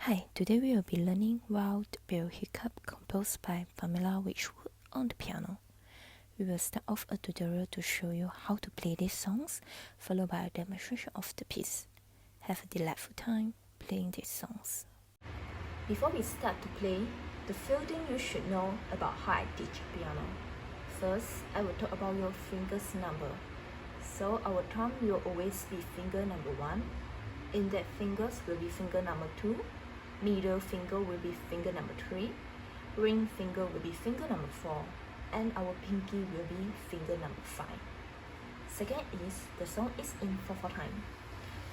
Hi, today we will be learning Wild Bill Hiccup composed by Pamela Witchwood on the piano. We will start off a tutorial to show you how to play these songs, followed by a demonstration of the piece. Have a delightful time playing these songs. Before we start to play, the few things you should know about how I teach piano. First, I will talk about your fingers number. So our thumb will always be finger number 1. Index fingers will be finger number 2. Middle finger will be finger number 3. Ring finger will be finger number 4. And our pinky will be finger number 5. Second is, the song is in 4/4 time.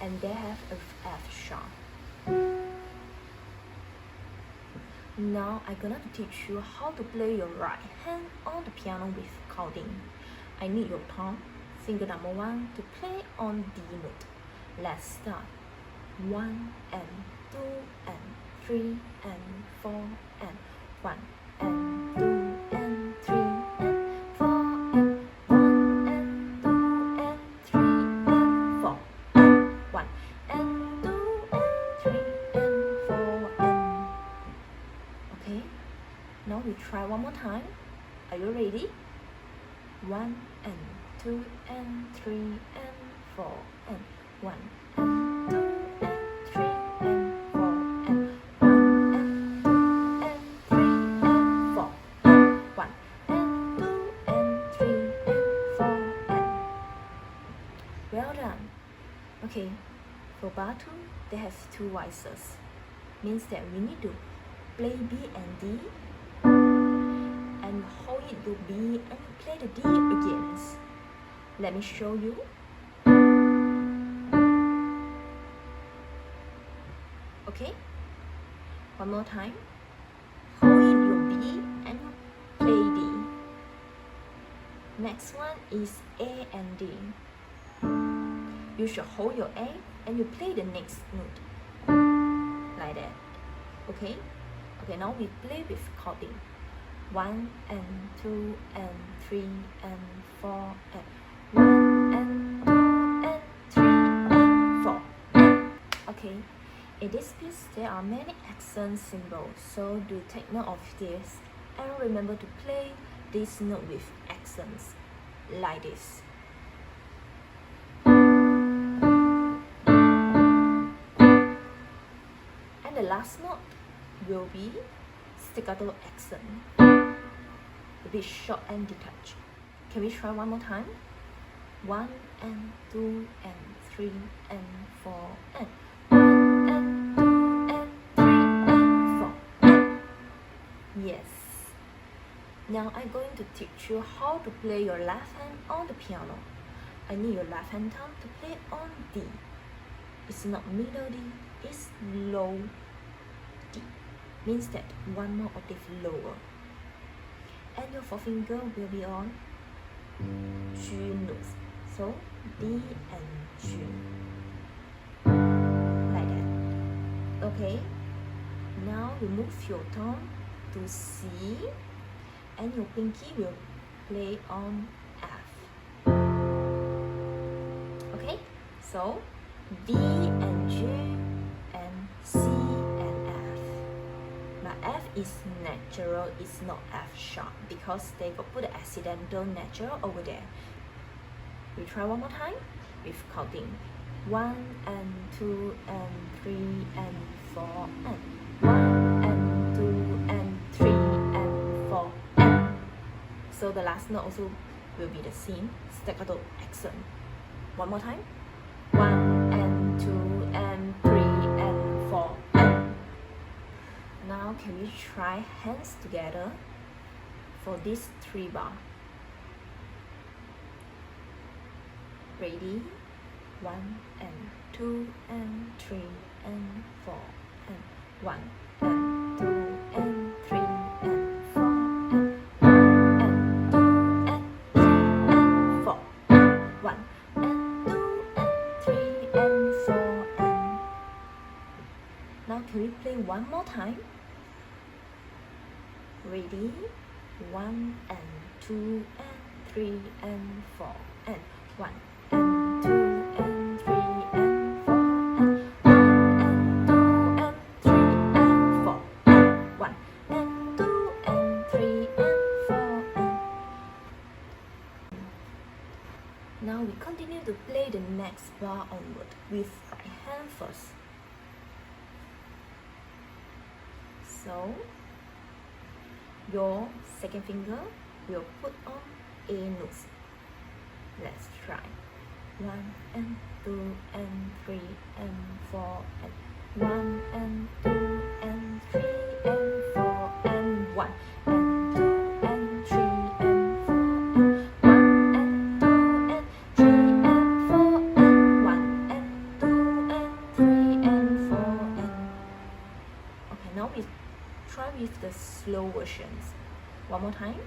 And they have a F sharp. Now I'm gonna teach you how to play your right hand on the piano with counting. I need your thumb, finger number 1, to play on D note. Let's start. 1 and 2 and 3 and 4 and 1 and 2 and 3 and 4 and 1 and 2 and 3 and 4 and 1 and 2 and 3 and 4 and... Okay, now we try one more time. Are you ready? 1 and 2 and 3 and 4 and 1 and 2 and 3 and 4 and 1 and 2 and 3 and 4 and 1 and 2 and 3 and 4 and... Well done. Okay, for bar 2, they have 2 voices. Means that we need to play B and D and hold it to B and play the D again. Let me show you. Okay, one more time. Hold it your B and play D. Next one is A and D. You should hold your A and you play the next note like that. Okay, now we play with counting. 1 and 2 and 3 and 4 and 1 and 2 and 3 and 4. Okay, in this piece there are many accent symbols, so do take note of this and remember to play this note with accents like this. And the last note will be staccato accent, a bit short and detached. Can we try one more time? 1 and 2 and 3 and 4 and 1 and 2 and 3 and 4 and... Yes. Now I'm going to teach you how to play your left hand on the piano. I need your left hand thumb to play on D. It's not middle D, it's low D. Means that one more octave lower. And your forefinger will be on G notes. So D and G. Like that. Okay. Now you move your thumb to C and your pinky will play on F. Okay? So D and G and C and F. But F is natural, it's not F sharp because they got put the accidental natural over there. We try one more time with counting. 1 and 2 and 3 and 4 and 1 and 2 and 3 and 4 and... So the last note also will be the same, staccato accent. One more time. 1 and 2 and 3 and 4 and... Now can we try hands together for this 3 bar? Ready? 1 and 2 and 3 and 4 and 1 and 2 and 3 and 4 and 1 and 2 and 3 and 4 and 1 and 2 and 3 and 4 and... Now can we play one more time? Ready? 1 and 2 and 3 and 4 and 1 and 2 and 3 and 4 and 1 and 2 and 3 onward with right hand first. So your second finger will put on A notes. Let's try. 1 and 2 and 3 and 4 and 1 and 2 and 3 and 4 and 1 and 2 and 3 and 4 and 1 and 2 and 3 and 4 and 1 and 2 and 3 and 4 and okay, now we try with the slow versions. One more time.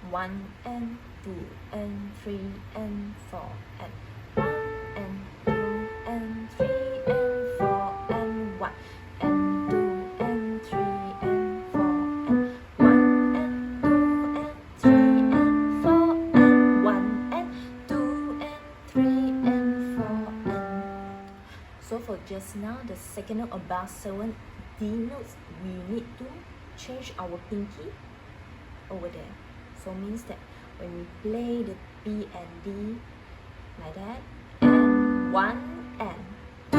1 and 2 and 3 and 4 and 1 and 2 and 3 and 4 and 1 and 2 and 3 and 4 and 1 and 2 and 3 and 4 and 1 and 2 and 3 and 4 and so for just now the second note above 7 D notes, we need to change our pinky over there. So means that when we play the B and D like that, and 1 and 2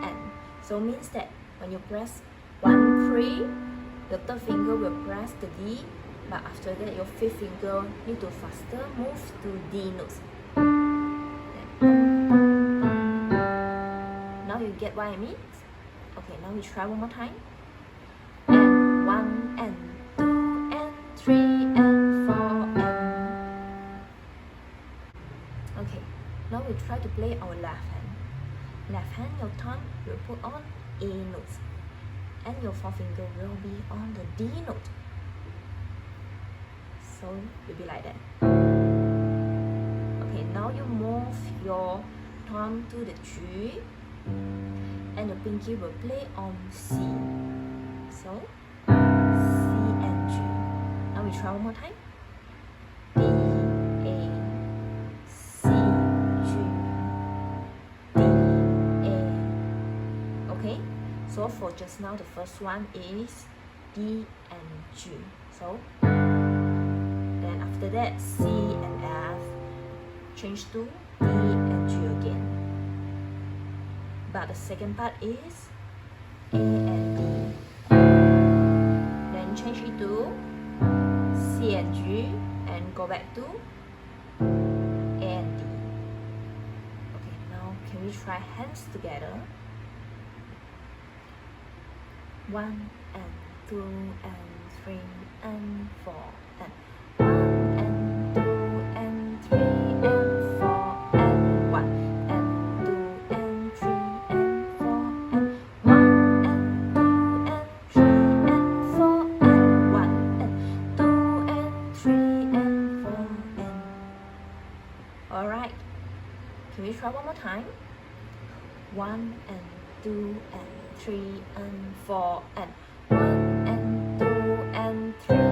and, so means that when you press 1, 3, your third finger will press the D, but after that your fifth finger need to faster move to D notes. Now you get what I mean? Okay, now we try one more time. And 1 and 2 and 3 and 4 and okay, now we try to play our left hand. Left hand, your thumb will put on A notes and your fourth finger will be on the D note. So it will be like that. Okay, now you move your thumb to the G and your pinky will play on C. So C and G. Now we try one more time. D, A, C, G, D, A. Okay, so for just now the first one is D and G. So then after that C and F change to D and G again. But the second part is A and D. Then change it to C and G and go back to A and D. Okay, now can we try hands together? 1 and 2 and 3 and 4 and 1 and 2 and 3 and 4 and 1 and 2 and 3 and 4 and 1 and 2 and 3 and 4 and 1 and 2 and 3 and 4 and alright, can we try one more time? 1 and 2 and 3 and 4 and 1 and 2 and 3